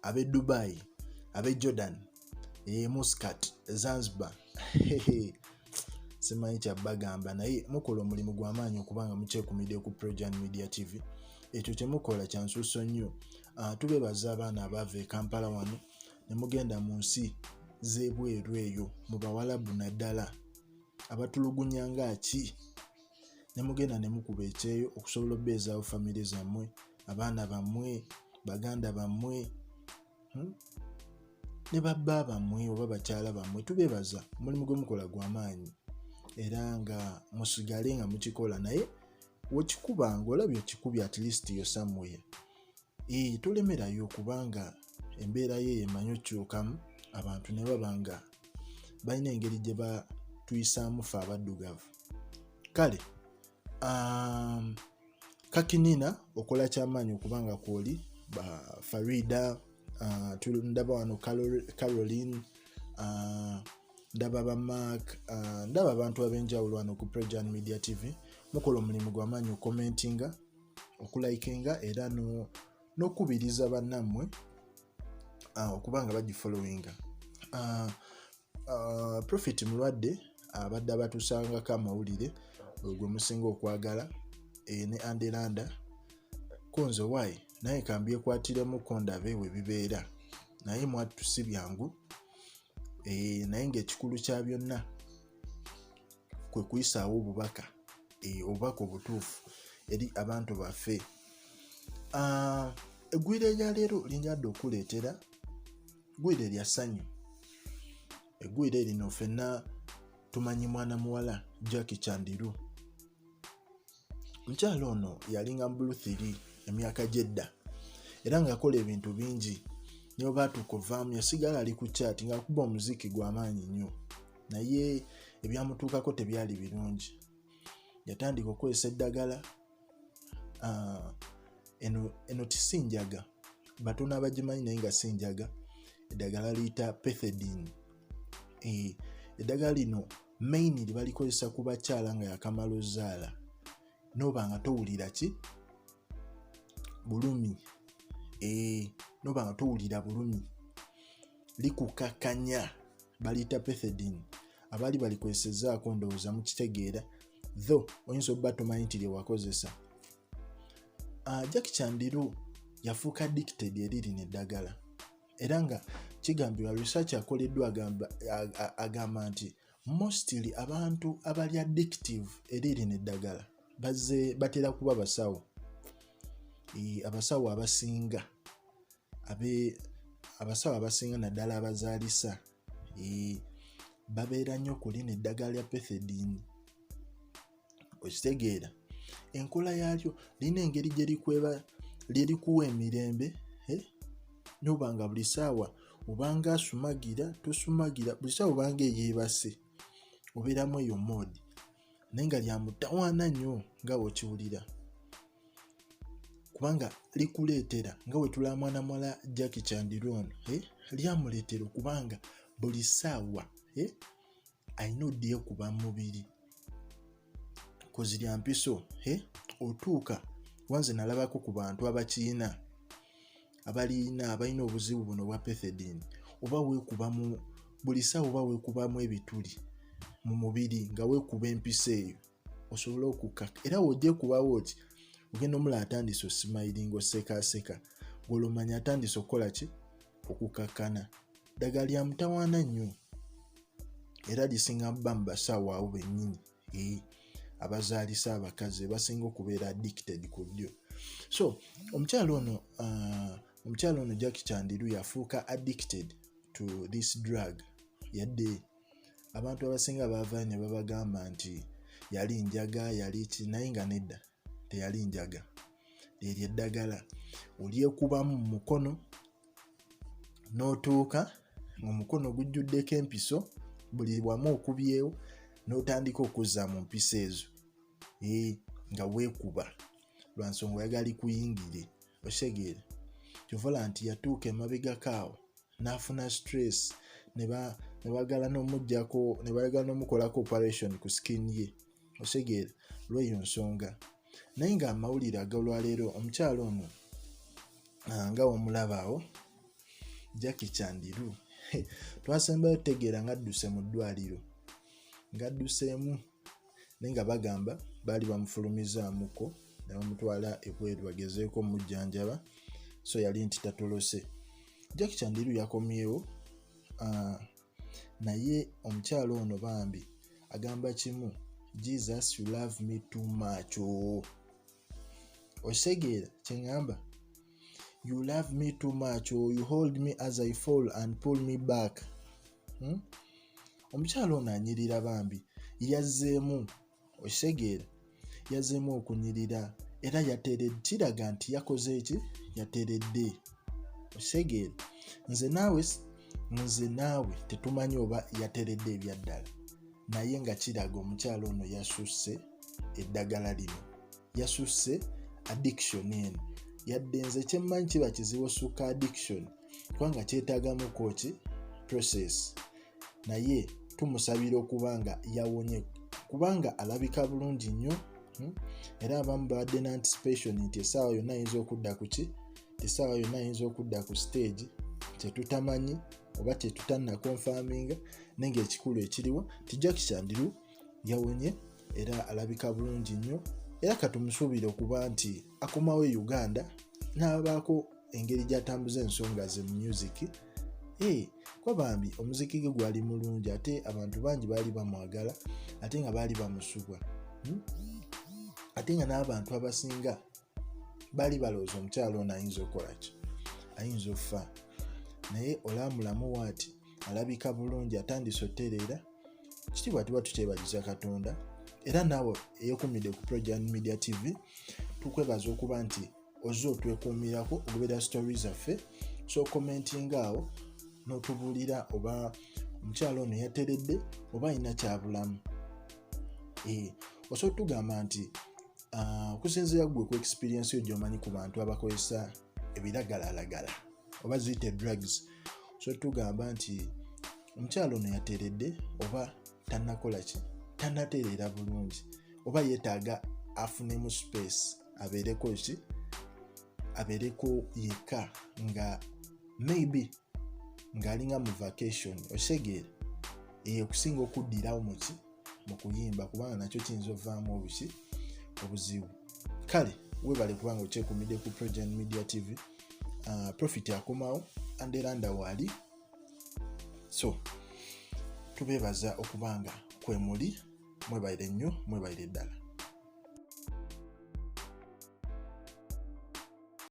abe Dubai, abe Jordan, Muscat, Zanzibar. Simanyi kyabagamba naye mukola omulimu gw'amaanyi okubanga mukyekuumidde ku Projan Media TV. Ekyo kyemukola kya nsusso nnyo. Tubeebaza abaana abaava e Kampala wano ne mugenda mu nsi z'ebweru eyo mu Bawalabu naddala abatulugunya nga ki, ne mugenda ne mukuba ekyeyo okusobola obbeezaawo famire zammwe, abaana bammwe, baganda bammwe ne babba bammwe oba bakyala bammwe. Tubeebaza omulimu gwe mukola gw'amaanyi era nga musigale nga mukikola, naye wekikuba ng'olabye okikubye at least yo somewhere. Tolemerayo kubanga embeera ye emanyi okyukamu, abantu ne babanga balina engeri gye batuyisaamu ffe abaddugavu. Kale kakinina okola kyamaanyi okubanga kwoli Farida, ndaba wano Caroline, ndaba ba Mark, ndaba abantu ab'enjawulo wano ku Projan Media TV. Mukola omulimu gw'amaanyi okukomentinga, okulikinga era n'okubiriza bannammwe okubanga bagifollowinga. Prophet Mulwadde abadde abatusangako amawulire gwe musinga okwagala, ne Anderanda konzo wayi naye kambyekwatiremu kondabe we bibeera, naye mwattu si byangu. Naye ng'ekikulu kya byonna kwe kuyisaawo obubaka obutuufu eri abantu baffe. Eggwire erya leero linyadde okuleetera eggwire lya ssanyu. Eggwire lino ffenna tumanyi mwana muwala Jackie Chandiru. Mukyala ono yalinga mu Blue 3 emyaka gyedda era ng'akola ebintu bingi. Niyo baatukuvaamu yasigala ali ku chat ng'akuba omuziki gw'amaanyi nnyo, naye ebyamutuukako tebyali birungi. Yatandika okukozesa eddagala eno tisinjaga, batono abagimanyi naye nga sinjaga. Eddagala liyita pethidine. Eddagala lino mainly balikozesa ku bakyala nga yakamala ozaala noba nga towulira bulumi. Noba nga towulira bulumi, likukakanya, baliyita pethidine. Abaali balikozesezaako ndowooza mukitegeera, though oyinza obba tomanyi nti lyewakozesa. Jackie Chandiru yafuuka addicted eri lino eddagala era nga kigambibwa research akoleddwa agamba nti mostly abantu abali addictive eri lino eddagala batera kuba basawo. Abasawo abasinga naddala abazaalisa babeera nnyo ku lino eddagala lya pethidine. Okitegeera enkola yaalyo lina engeri gye likuwa emirembe, noba nga buli ssaawa obanga asumagira tosumagira, buli ssaawa obanga eyeebase obeeramu eyo modi, naye nga lya mutawaana nnyo nga bw'okiwulira kubanga likuleetera nga bwe tulaba mwana muwala Jackie Chandiru ono lyamuleetera okubanga buli ssaawa alina odyekuba mu mubiri kozi lya mpiso. Otuuka wanze nalabako ku bantu abakiina abalina obuzibu buno bwa pethidine, oba weekuba buli ssaawa oba weekubamu ebituli mu mubiri nga weekuba empiso eyo osobole okukaka, era wogyekubawo oti ogenda omula atandise osimayiringa osekaaseka, ng'olomanya atandise okukola okukakkana. Ddagala lya mutawaana nnyo era lisinga bba mu basawo awo bennyini abazaalisa abakazi basinga okubeera addicted ku ddyo. So omukyala ono Jackie Chandiru yafuuka addicted to this drug. Yadde abantu abasinga baava ne babagamba nti yali njaga, yali ki, naye nga nedda teyali njaga. Eryo eddagala olyekubamu mu mukono n'otuuka ng'omukono gujjuddeko empiso, buli wamu okubyewo n'otandika okuzza mu mpiso ezo nga weekuba lwa nsonga oyagala likuyingire. Osegeera kyovola nti yatuuka emabegako awo n'afuna stress ne bagala n'omuggyako, ne bayagala n'omukolako operation ku skin ye. Osegeera lw'eyo nsonga, naye nga amawulire ag'olwaleero omukyala ono nga omulaba awo Jackie Chandiru twasembayo tegeera ngadduse mu ddwaliro ngadduseemu naye nga bagamba baali bamufulumizaamuko ne bamutwala ebweru bagezeeko mujjanjaba so yali nti tatolose. Jackie Chandiru yakomyewo naye omukyalo ono bambi agamba kimu, Jesus you love me too much. Osegeera kyeŋŋamba, you love me too much, you hold me as I fall and pull me back. Omukyalo ono anyirira bambi yazzeemu, osegeera yazzeemu okunyirira era yateredde, kiraga nti yakoze eki, yateredde. Osegeera nze naawe tetumanyi oba yateredde ebyaddala naye nga kiraga omukyalo ono yasusse eddagala lino, yasusse addiction eno. Yadde nze kyemmanyi kiba kizibu osukka addiction kubanga kyetaagamu koki process, naye tumusabira okubanga yawonye kubanga alabika bulungi nnyo era abamu babadde na anticipation nti essaawa yonna ayinza okudda ku ki, essaawa yonna ayinza okudda ku stage, kyetutamanyi oba kyetutanna confirminga naye ng'ekikulu ekiriwo ti Jackie Chandiru yawonye era alabika bulungi nnyo era katumusuubire okuba nti akomawo e Uganda n'abaako engeri gy'atambuza ensonga ze mu music. Kwa bambi omuziki gwe gwali mulungi ate abantu bangi baali bamwagala ate nga baali bamusubwa ate nga n'abantu abasinga baali balowooza omukyalo ono ayinza okukola ki, ayinza okufa, naye olamulamu waati alabika bulungi atandise otereera. Kitiibwa tuba tukyebagiza Katonda era naawe eyokumidde ku Project Media TV tukwebaza okuba nti ozze otwekuumirako okubeera stories zaffe, so commentinga awo n'otubuulira oba omukyalo ono yateredde oba alina kyabulamu. Osobola tugamba nti okusinziira gwe ku experience yo gy'omanyi ku bantu abakozesa ebiragalalagala oba ziyite drugs, so tugamba nti omukyalo ono yateredde oba tannakola ki, tannatereera bulungi oba yeetaaga afunemu space abeereko ki, abeereko yekka nga maybe ng'alinga mu vacation. Osegeera okusinga okuddirawo muki mu kuyimba kubanga nakyo kiyinza ovaamu obuzibu. Kale webale kubanga okyekuumidde ku Project Media TV. Profit akomawo anderanda waali, so tubeebaza okubanga kwemuli, mwebaire nnyo, mwebaire ddala.